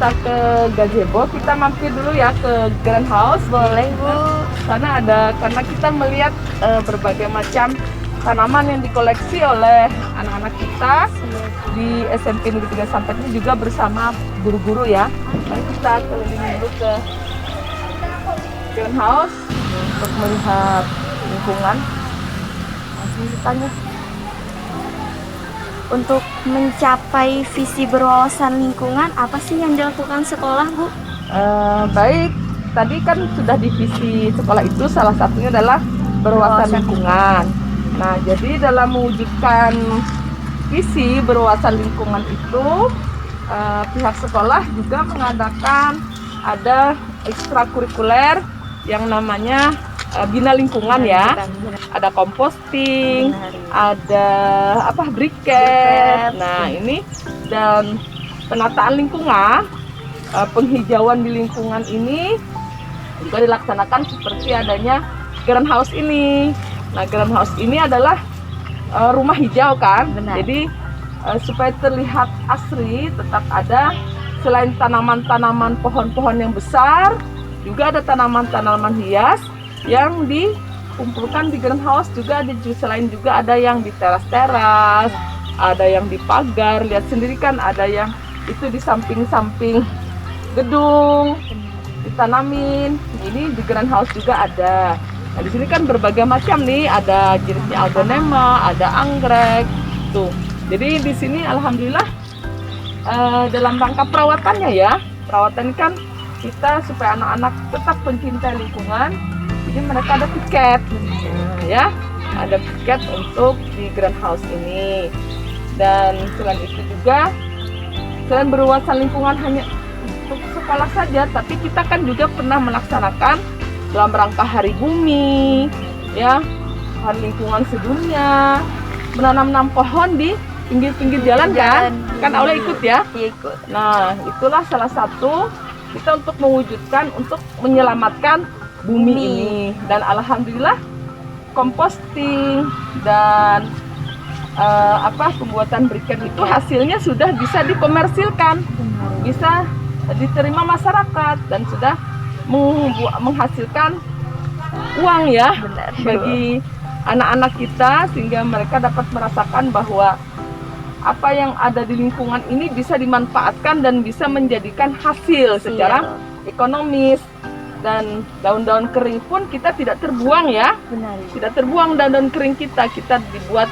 kita ke gazebo, kita mampir dulu ya ke Grand House. Boleh Bu. Karena kita melihat berbagai macam tanaman yang dikoleksi oleh anak-anak kita di SMP Negeri 3 Santet ini juga bersama guru-guru ya. Mari kita keliling dulu ke Grand House untuk melihat lingkungan. Langsung ditanya. Untuk mencapai visi berwawasan lingkungan, apa sih yang dilakukan sekolah, Bu? Baik, tadi kan sudah di visi sekolah itu salah satunya adalah berwawasan lingkungan. Nah, jadi dalam mewujudkan visi berwawasan lingkungan itu, pihak sekolah juga mengadakan ada ekstrakurikuler yang namanya bina lingkungan ya. Ada composting, ada briket. Nah, ini dan penataan lingkungan, penghijauan di lingkungan ini juga dilaksanakan seperti adanya Grand House ini. Nah, Grand House ini adalah rumah hijau kan. Benar. Jadi supaya terlihat asri, tetap ada selain tanaman-tanaman pohon-pohon yang besar, juga ada tanaman-tanaman hias yang dikumpulkan di Grand House. Juga ada, selain juga ada yang di teras-teras, ada yang di pagar, lihat sendiri kan, ada yang itu di samping-samping gedung ditanamin. Ini di Grand House juga ada. Nah, di sini kan berbagai macam nih, ada jenisnya algonema, ada anggrek tuh. Jadi di sini alhamdulillah dalam rangka perawatannya ya, perawatan kan kita supaya anak-anak tetap pencinta lingkungan. Jadi mereka ada piket, ya, ada piket untuk di Grand House ini. Dan selain itu juga, selain berwawasan lingkungan hanya untuk sekolah saja, tapi kita kan juga pernah melaksanakan dalam rangka Hari Bumi, ya, Hari Lingkungan Sedunia, menanam pohon di pinggir-pinggir jalan kan? Kan Aula ikut ya? Iya, ikut. Nah, itulah salah satu kita untuk mewujudkan, untuk menyelamatkan bumi ini. Dan alhamdulillah composting dan pembuatan briket itu hasilnya sudah bisa dikomersilkan, bisa diterima masyarakat dan sudah menghasilkan uang ya. Benar. Bagi anak-anak kita, sehingga mereka dapat merasakan bahwa apa yang ada di lingkungan ini bisa dimanfaatkan dan bisa menjadikan hasil secara ekonomis. Dan daun-daun kering pun kita tidak terbuang ya. Benar. Tidak terbuang daun-daun kering kita dibuat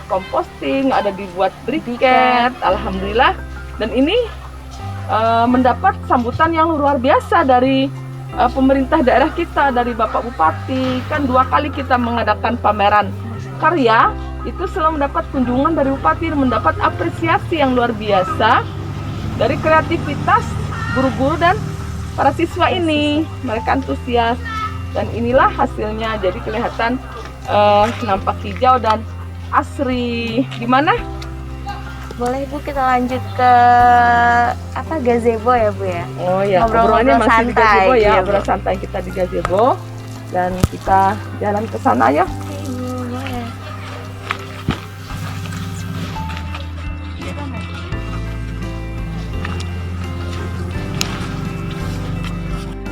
composting, ada dibuat briket, alhamdulillah. Dan ini mendapat sambutan yang luar biasa dari pemerintah daerah kita, dari Bapak Bupati. Kan 2 kali kita mengadakan pameran karya, itu selalu mendapat kunjungan dari Bupati, mendapat apresiasi yang luar biasa dari kreativitas guru-guru dan para siswa ini. Mereka antusias dan inilah hasilnya. Jadi kelihatan nampak hijau dan asri. Gimana? Boleh Bu, kita lanjut ke gazebo ya Bu ya? Oh ya, Ngobrol-ngobrol obrolannya masih di santai, gazebo ya, iya, Bu. obrolan santai kita di gazebo. Dan kita jalan ke sana ya. Boleh.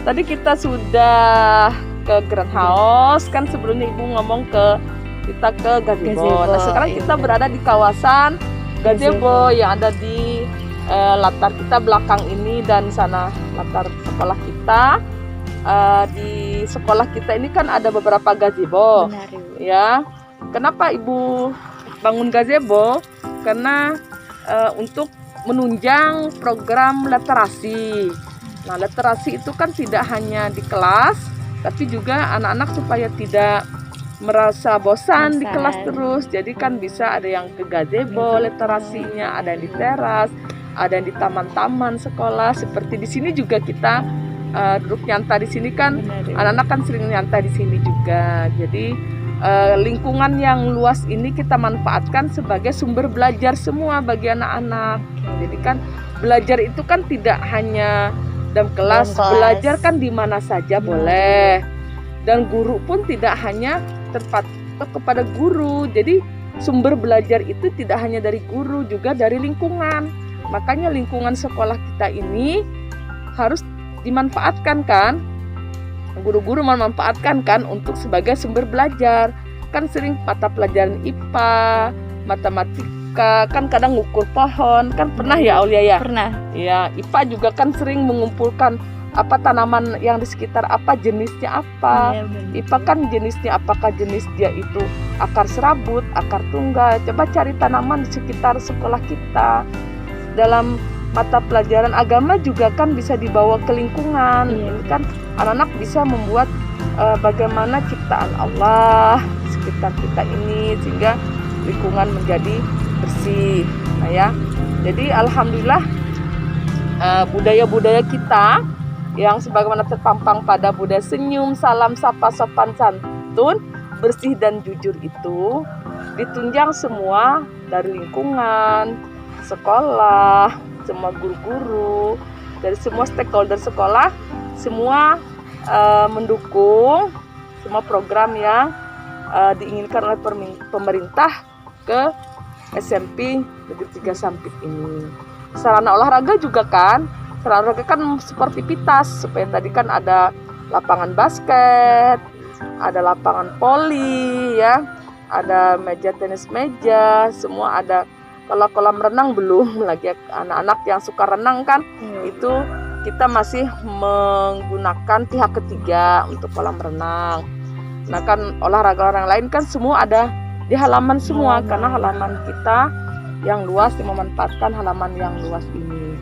Tadi kita sudah ke Grand House, kan sebelumnya Ibu ngomong kita ke gazebo. Nah, sekarang kita berada di kawasan gazebo yang ada di latar kita belakang ini, dan sana latar sekolah kita. Di sekolah kita ini kan ada beberapa gazebo. Benar, Ibu. Ya. Kenapa Ibu bangun gazebo? Karena untuk menunjang program literasi. Nah, literasi itu kan tidak hanya di kelas, tapi juga anak-anak supaya tidak merasa bosan di kelas terus. Jadi kan bisa ada yang ke gazebo literasinya, ada yang di teras, ada yang di taman-taman sekolah. Seperti di sini juga kita duduk nyantai di sini kan, anak-anak kan sering nyantai di sini juga. Jadi lingkungan yang luas ini kita manfaatkan sebagai sumber belajar semua bagi anak-anak. Jadi kan belajar itu kan tidak hanya dalam kelas, belajar kan di mana saja boleh. Dan guru pun tidak hanya terpatok kepada guru. Jadi sumber belajar itu tidak hanya dari guru, juga dari lingkungan. Makanya lingkungan sekolah kita ini harus dimanfaatkan kan. Guru-guru memanfaatkan kan untuk sebagai sumber belajar. Kan sering mata pelajaran IPA, matematika, kan kadang ngukur pohon, kan pernah ya Aulia ya? Pernah. Ya, IPA juga kan sering mengumpulkan apa tanaman yang di sekitar apa, jenisnya apa. Iya, benar. IPA kan jenisnya apakah jenis dia itu akar serabut, akar tunggal. Coba cari tanaman di sekitar sekolah kita. Dalam mata pelajaran agama juga kan bisa dibawa ke lingkungan. Iya. Ini kan anak-anak bisa membuat bagaimana ciptaan Allah sekitar kita ini sehingga lingkungan menjadi bersih. Nah ya, jadi alhamdulillah budaya-budaya kita yang sebagaimana terpampang pada budaya senyum, salam, sapa, sopan, santun, bersih dan jujur itu ditunjang semua dari lingkungan, sekolah, semua guru-guru, dari semua stakeholder sekolah, semua mendukung semua program yang diinginkan oleh pemerintah ke SMP Negeri 3 Sampit ini. Sarana olahraga juga kan, sarana olahraga kan sportivitas, supaya tadi kan ada lapangan basket, ada lapangan voli ya, ada meja tenis meja, semua ada. Kalau kolam renang belum, lagi anak-anak yang suka renang kan, itu kita masih menggunakan pihak ketiga untuk kolam renang. Nah kan olahraga orang lain kan semua ada di halaman semua, karena halaman kita yang luas memanfaatkan halaman yang luas ini.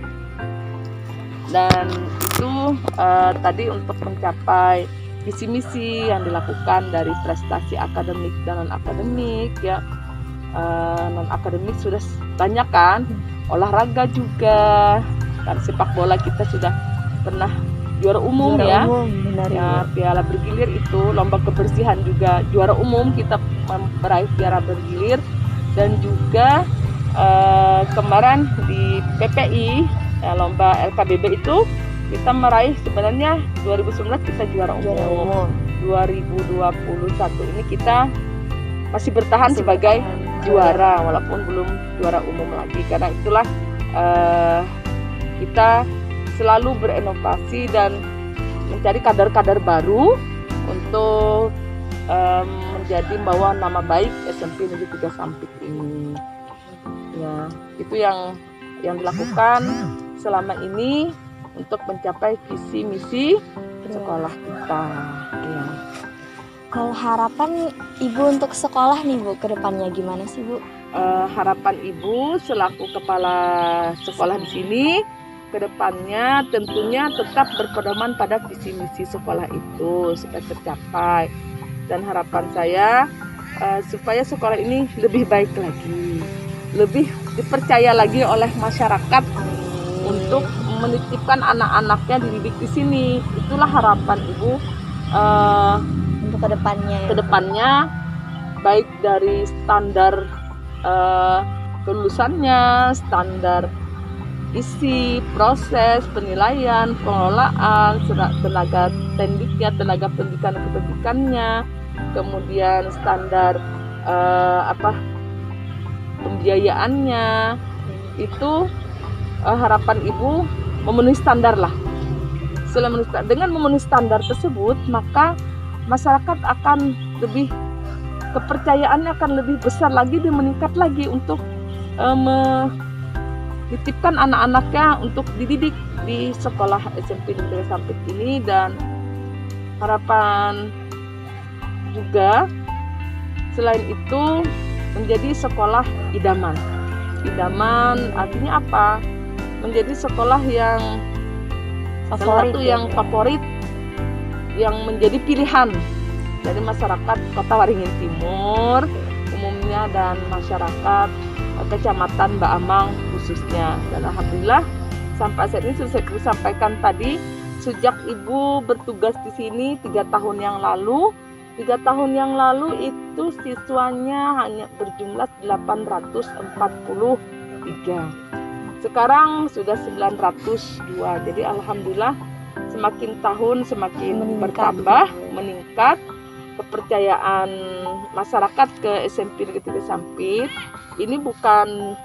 Dan itu tadi untuk mencapai visi misi yang dilakukan dari prestasi akademik dan non akademik ya. Non akademik sudah banyak kan, olahraga juga kan, sepak bola kita sudah pernah juara umum ya. Benar Ya, piala bergilir itu lomba kebersihan juga juara umum, kita meraih piala bergilir. Dan juga kemarin di PPI ya, lomba LKBB itu kita meraih, sebenarnya 2019 kita juara umum. 2021 ini kita masih bertahan sebagai juara walaupun belum juara umum lagi. Karena itulah kita selalu berinovasi dan mencari kader-kader baru untuk menjadi membawa nama baik SMP Negeri 3 Sampit ini. Ya, itu yang dilakukan selama ini untuk mencapai visi misi sekolah kita. Ya. Kalau harapan Ibu untuk sekolah nih Bu, ke depannya gimana sih Bu? Harapan Ibu selaku kepala sekolah di sini ke depannya tentunya tetap berpedoman pada visi misi sekolah itu supaya tercapai. Dan harapan saya supaya sekolah ini lebih baik lagi, lebih dipercaya lagi oleh masyarakat untuk menitipkan anak-anaknya dididik di sini. Itulah harapan Ibu Untuk kedepannya. kedepannya, baik dari standar kelulusannya, standar isi, proses, penilaian, pengelolaan, tenaga tendiknya, tenaga pendidikan kependidikannya, kemudian standar pembiayaannya, itu harapan Ibu memenuhi standar lah. Dengan memenuhi standar tersebut, maka masyarakat akan lebih, kepercayaannya akan lebih besar lagi dan meningkat lagi untuk menitipkan anak-anaknya untuk dididik di sekolah SMP Negeri 3 Sampit ini. Dan harapan juga selain itu menjadi sekolah idaman. Idaman artinya apa? Menjadi sekolah yang Favorit, yang favorit, yang menjadi pilihan dari masyarakat Kota Waringin Timur umumnya dan masyarakat Kecamatan Mbak Amang khususnya. Dan alhamdulillah sampai saat ini sudah saya sampaikan tadi, sejak Ibu bertugas di sini 3 tahun yang lalu. 3 tahun yang lalu itu siswanya hanya berjumlah 843. Sekarang sudah 902. Jadi alhamdulillah semakin tahun semakin bertambah, meningkat kepercayaan masyarakat ke SMP Negeri 3 Sampit. Ini bukan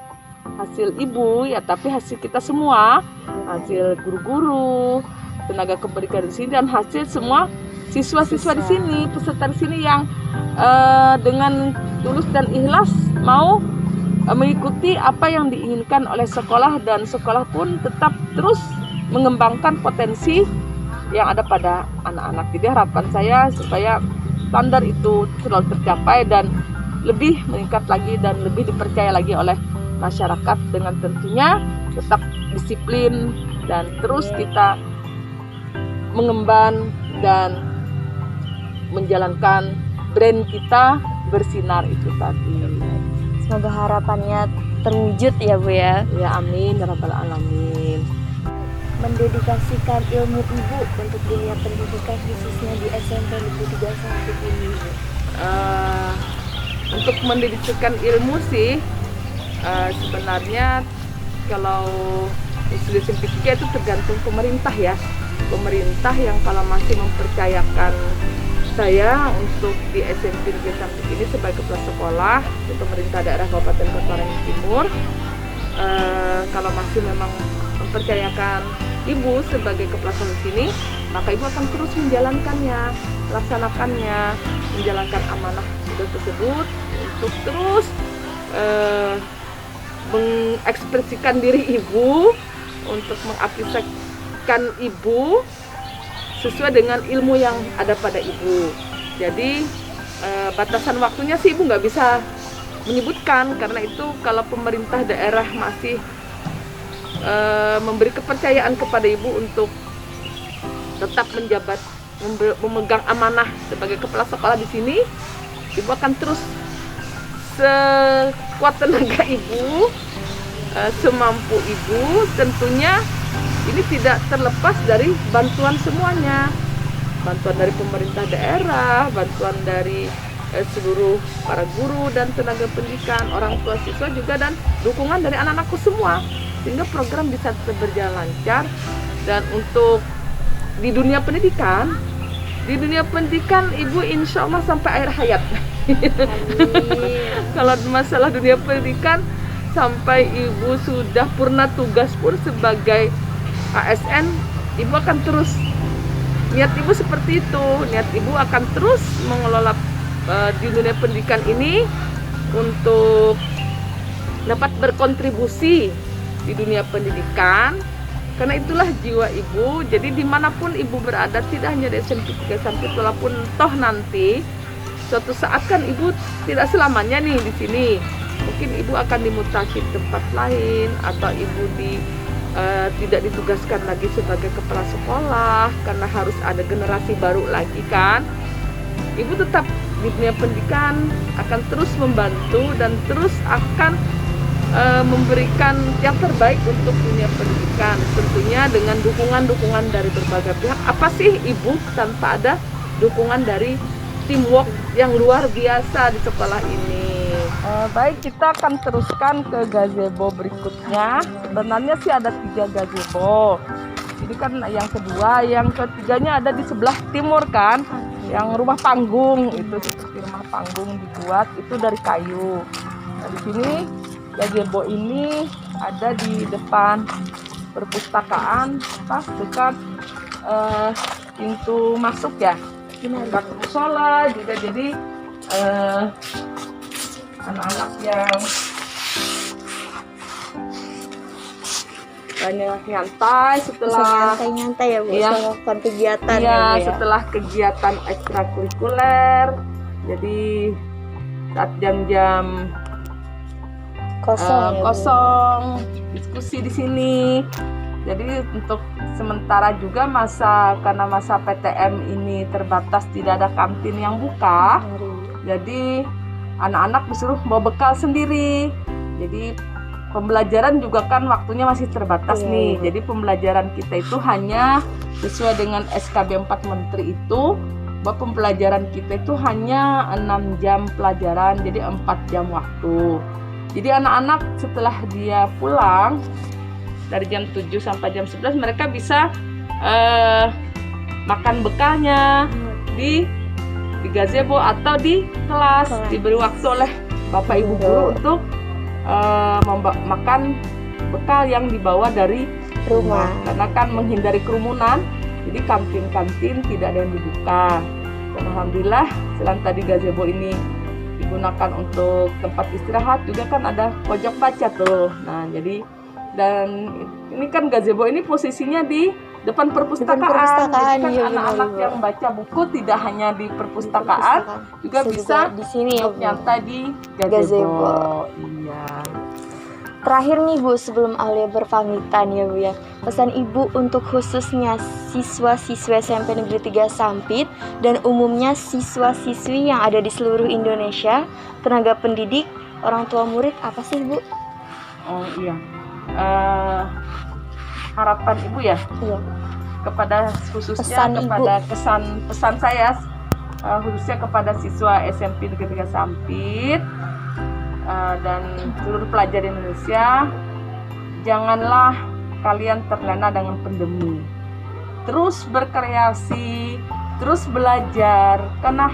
hasil ibu ya, tapi hasil kita semua, hasil guru-guru, tenaga kependidikan di sini, dan hasil semua siswa-siswa di sini, peserta di sini yang dengan tulus dan ikhlas mau mengikuti apa yang diinginkan oleh sekolah, dan sekolah pun tetap terus mengembangkan potensi yang ada pada anak-anak. Jadi harapan saya supaya standar itu selalu tercapai dan lebih meningkat lagi dan lebih dipercaya lagi oleh masyarakat, dengan tentunya tetap disiplin dan terus kita mengemban dan menjalankan brand kita bersinar itu tadi. Semoga harapannya terwujud ya Bu ya. Ya amin ya rabbal alamin. Mendedikasikan ilmu Ibu untuk dunia pendidikan khususnya di SMP Negeri 3 Sampit ini. Untuk mendedikasikan ilmu sih sebenarnya kalau di SMP 3 itu tergantung pemerintah ya. Pemerintah yang kalau masih mempercayakan saya untuk di SMP Negeri Sampit ini sebagai kepala sekolah di pemerintah daerah Kabupaten Kota Waringin Timur, kalau masih memang mempercayakan Ibu sebagai kepala sekolah di sini, maka Ibu akan terus menjalankannya, melaksanakannya, menjalankan amanah tersebut untuk terus mengekspresikan diri Ibu, untuk mengaplikasikan Ibu sesuai dengan ilmu yang ada pada Ibu. Jadi batasan waktunya sih Ibu nggak bisa menyebutkan, karena itu kalau pemerintah daerah masih memberi kepercayaan kepada Ibu untuk tetap menjabat, memegang amanah sebagai kepala sekolah di sini, Ibu akan terus sekuat tenaga Ibu, semampu Ibu. Tentunya ini tidak terlepas dari bantuan semuanya, bantuan dari pemerintah daerah, bantuan dari seluruh para guru dan tenaga pendidikan, orang tua siswa juga, dan dukungan dari anak-anakku semua, sehingga program bisa berjalan lancar. Dan untuk di dunia pendidikan Ibu insya Allah sampai akhir hayat. Kalau masalah dunia pendidikan, sampai Ibu sudah purna tugas pun sebagai ASN, Ibu akan terus, niat Ibu seperti itu, niat Ibu akan terus mengelola di dunia pendidikan ini untuk dapat berkontribusi di dunia pendidikan, karena itulah jiwa Ibu. Jadi dimanapun Ibu berada, tidak hanya di SMP 3 Sampit, walaupun toh nanti suatu saat kan Ibu tidak selamanya nih di sini, mungkin Ibu akan dimutasi di tempat lain, atau Ibu tidak ditugaskan lagi sebagai kepala sekolah karena harus ada generasi baru lagi kan. Ibu tetap di dunia pendidikan akan terus membantu dan terus akan memberikan yang terbaik untuk dunia pendidikan, tentunya dengan dukungan dari berbagai pihak. Apa sih Ibu tanpa ada dukungan dari teamwork yang luar biasa di sekolah ini? Baik, kita akan teruskan ke gazebo berikutnya. Sebenarnya sih ada 3 gazebo. Ini kan yang kedua, yang ketiganya ada di sebelah timur kan, yang rumah panggung itu, seperti rumah panggung dibuat itu dari kayu. Nah di sini gazebo ini ada di depan perpustakaan, pas dekat pintu masuk ya, dekat musola juga. Jadi anak-anak yang banyak nyantai setelah nyantai ya Bu, iya, melakukan kegiatan iya, ya Bu ya. setelah kegiatan ekstrakurikuler. Jadi saat jam-jam kosong diskusi di sini. Jadi untuk sementara juga karena masa PTM ini terbatas, tidak ada kantin yang buka. Jadi anak-anak disuruh bawa bekal sendiri. Jadi pembelajaran juga kan waktunya masih terbatas nih. Jadi pembelajaran kita itu hanya sesuai dengan SKB 4 Menteri itu, bahwa pembelajaran kita itu hanya 6 jam pelajaran, jadi 4 jam waktu. Jadi anak-anak setelah dia pulang dari jam 7 sampai jam 11, mereka bisa makan bekalnya di gazebo atau di kelas. Diberi waktu oleh Bapak Ibu guru untuk makan bekal yang dibawa dari Rumah. karena kan menghindari kerumunan, jadi kantin-kantin tidak ada yang dibuka. Dan alhamdulillah selain tadi gazebo ini digunakan untuk tempat istirahat, juga kan ada pojok baca tuh. Nah jadi, dan ini kan gazebo ini posisinya di depan perpustakaan. perpustakaan, Jadi kan iya, anak-anak benar, yang baca buku tidak hanya di perpustakaan, juga bisa di sini ya, untuk Bu. nyantai di Gazebo. gazebo. Iya. Terakhir nih Bu, sebelum Alia berpamitan ya Bu ya, pesan Ibu untuk khususnya siswa-siswa SMP Negeri 3 Sampit dan umumnya siswa-siswi yang ada di seluruh Indonesia, tenaga pendidik, orang tua murid, apa sih Bu? Oh iya. Harapan Ibu ya Iya. kepada khususnya Pesan kepada pesan saya khususnya kepada siswa SMP Negeri 3 Sampit dan seluruh pelajar Indonesia, janganlah kalian terlena dengan pandemi. Terus berkreasi, terus belajar, karena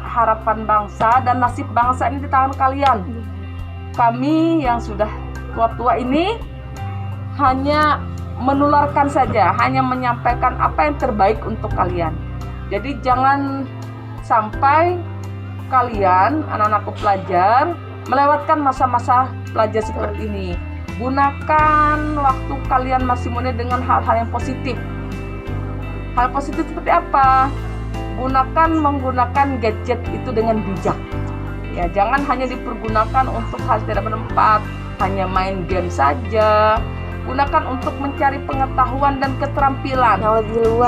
harapan bangsa dan nasib bangsa ini di tangan kalian. Kami yang sudah tua-tua ini hanya menularkan saja, hanya menyampaikan apa yang terbaik untuk kalian. Jadi jangan sampai kalian, anak-anakku pelajar, melewatkan masa-masa pelajar seperti ini. Gunakan waktu kalian masih muda dengan hal-hal yang positif. Hal positif seperti apa? Menggunakan gadget itu dengan bijak. Ya, jangan hanya dipergunakan untuk hal tidak bermanfaat, hanya main game saja. Gunakan untuk mencari pengetahuan dan keterampilan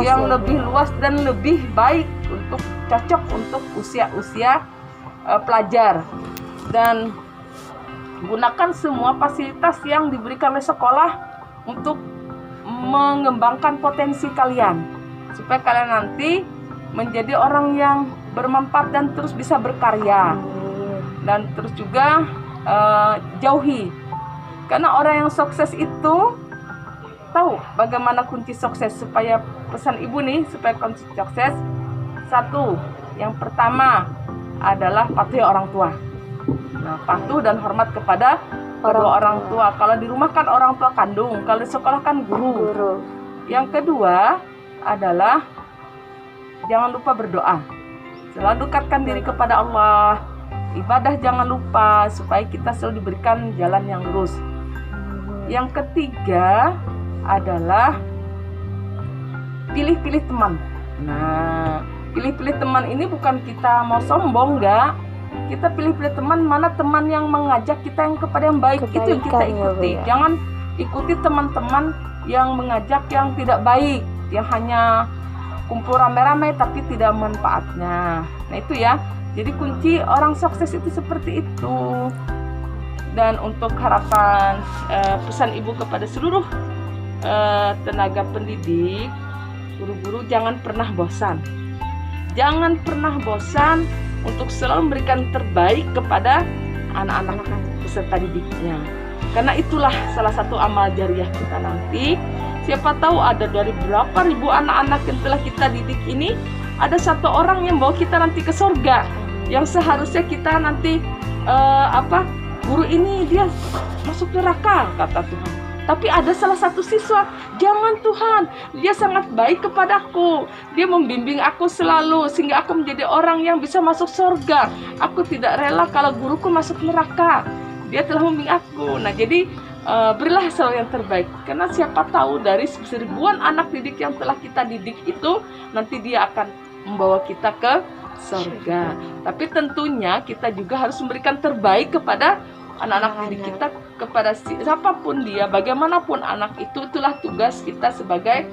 yang lebih luas, dan lebih baik, untuk cocok untuk usia-usia pelajar. Dan gunakan semua fasilitas yang diberikan oleh sekolah untuk mengembangkan potensi kalian, supaya kalian nanti menjadi orang yang bermanfaat dan terus bisa berkarya. Dan terus juga jauhi, karena orang yang sukses itu tahu bagaimana kunci sukses. Supaya pesan Ibu nih, supaya kunci sukses, satu, yang pertama adalah patuhi orang tua. Nah, patuh dan hormat kepada kedua orang tua. Kalau di rumah kan orang tua kandung, kalau di sekolah kan guru. Yang kedua adalah jangan lupa berdoa. Selalu dekatkan diri kepada Allah. Ibadah jangan lupa, supaya kita selalu diberikan jalan yang lurus. Yang ketiga adalah pilih-pilih teman. Nah, pilih-pilih teman ini bukan kita mau sombong, enggak. Kita pilih-pilih teman, mana teman yang mengajak kita yang kepada yang baik, itu yang kita ikuti. Jangan ikuti teman-teman yang mengajak yang tidak baik, yang hanya kumpul rame-rame tapi tidak manfaatnya. Nah itu ya, jadi kunci orang sukses itu seperti itu. Dan untuk harapan pesan Ibu kepada seluruh tenaga pendidik, guru-guru, jangan pernah bosan. Jangan pernah bosan untuk selalu memberikan terbaik kepada anak-anak peserta didiknya. Karena itulah salah satu amal jariah kita nanti. Siapa tahu ada dari berapa ribu anak-anak yang telah kita didik ini, ada satu orang yang bawa kita nanti ke surga. Yang seharusnya kita nanti guru ini dia masuk neraka, kata Tuhan. Tapi ada salah satu siswa, jangan Tuhan, dia sangat baik kepadaku. Dia membimbing aku selalu sehingga aku menjadi orang yang bisa masuk surga. Aku tidak rela kalau guruku masuk neraka. Dia telah membimbing aku. Nah, jadi berilah selalu yang terbaik. Karena siapa tahu dari seribuan anak didik yang telah kita didik itu, nanti dia akan membawa kita ke surga. Tapi tentunya kita juga harus memberikan terbaik kepada anak-anak didik kita, kepada siapapun dia, bagaimanapun anak itu. Itulah tugas kita sebagai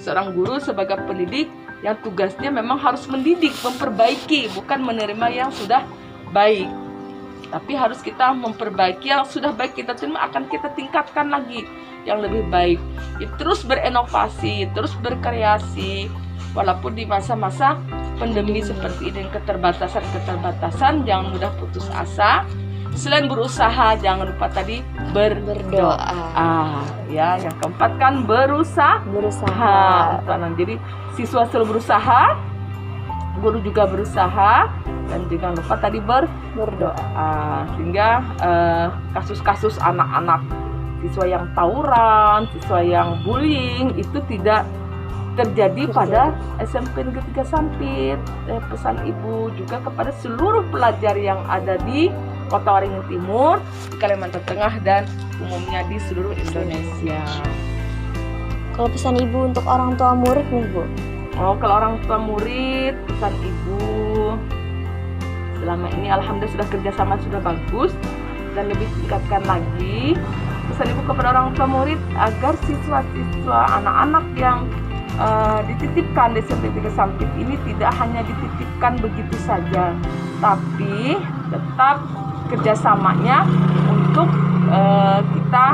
seorang guru, sebagai pendidik, yang tugasnya memang harus mendidik, memperbaiki, bukan menerima yang sudah baik. Tapi harus kita memperbaiki yang sudah baik, kita terima, akan kita tingkatkan lagi yang lebih baik. Terus berinovasi, terus berkreasi, walaupun di masa-masa pandemi seperti ini, keterbatasan, jangan mudah putus asa. Selain berusaha, jangan lupa tadi berdoa. Ya, yang keempat kan berusaha. Jadi siswa selalu berusaha, guru juga berusaha, dan jangan lupa tadi Berdoa. sehingga kasus-kasus anak-anak siswa yang tawuran, siswa yang bullying itu tidak terjadi pada SMP Negeri 3 Sampit. Pesan ibu juga kepada seluruh pelajar yang ada di Kota Waringin Timur, di Kalimantan Tengah, dan umumnya di seluruh Indonesia. Kalau pesan ibu untuk orang tua murid nih Bu? Oh, kalau orang tua murid, pesan ibu selama ini alhamdulillah sudah kerjasama sudah bagus dan lebih tingkatkan lagi. Pesan ibu kepada orang tua murid agar siswa-siswa anak-anak yang dititipkan di SMP 3 Sampit ini tidak hanya dititipkan begitu saja, tapi tetap kerjasamanya untuk kita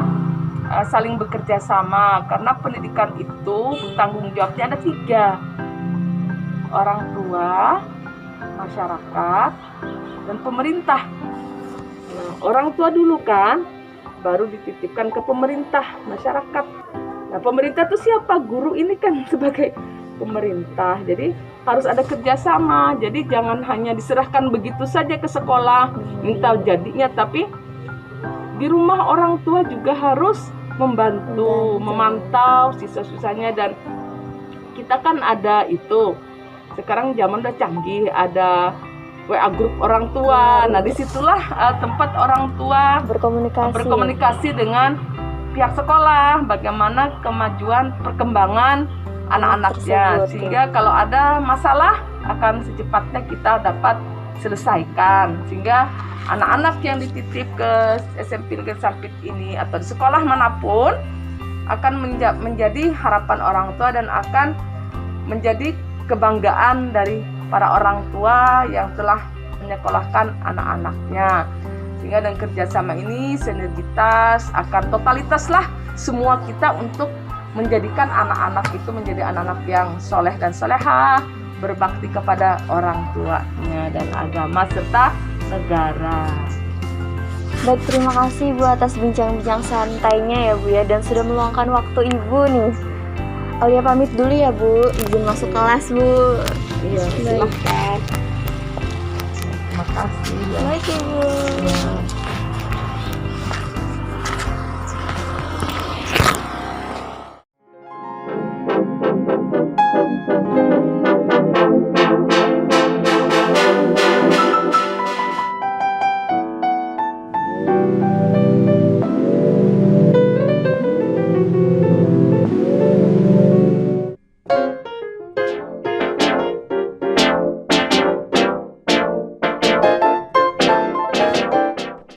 saling bekerja sama, karena pendidikan itu tanggung jawabnya ada 3: orang tua, masyarakat, dan pemerintah. Nah, orang tua dulu kan, baru dititipkan ke pemerintah, masyarakat. Nah, pemerintah itu siapa? Guru ini kan sebagai pemerintah. Jadi harus ada kerjasama. Jadi jangan hanya diserahkan begitu saja ke sekolah, minta jadinya, tapi di rumah orang tua juga harus membantu, memantau siswa-siswanya. Dan kita kan ada itu, sekarang zaman udah canggih, ada WA grup orang tua. Nah, disitulah tempat orang tua berkomunikasi dengan pihak sekolah, bagaimana kemajuan perkembangan anak-anaknya, sehingga kalau ada masalah akan secepatnya kita dapat selesaikan, sehingga anak-anak yang dititip ke SMP Negeri Sampit ini atau di sekolah manapun akan menjadi harapan orang tua dan akan menjadi kebanggaan dari para orang tua yang telah menyekolahkan anak-anaknya. Sehingga dengan kerjasama ini, sinergitas akan totalitas lah semua kita untuk menjadikan anak-anak itu menjadi anak-anak yang soleh dan solehah, berbakti kepada orang tuanya dan agama serta negara. Baik, terima kasih Bu atas bincang-bincang santainya ya Bu ya, dan sudah meluangkan waktu Ibu nih. Aulia pamit dulu ya Bu, izin masuk kelas Bu. Iya, Baik. silakan. Terima kasih. Baik Ibu. Ya.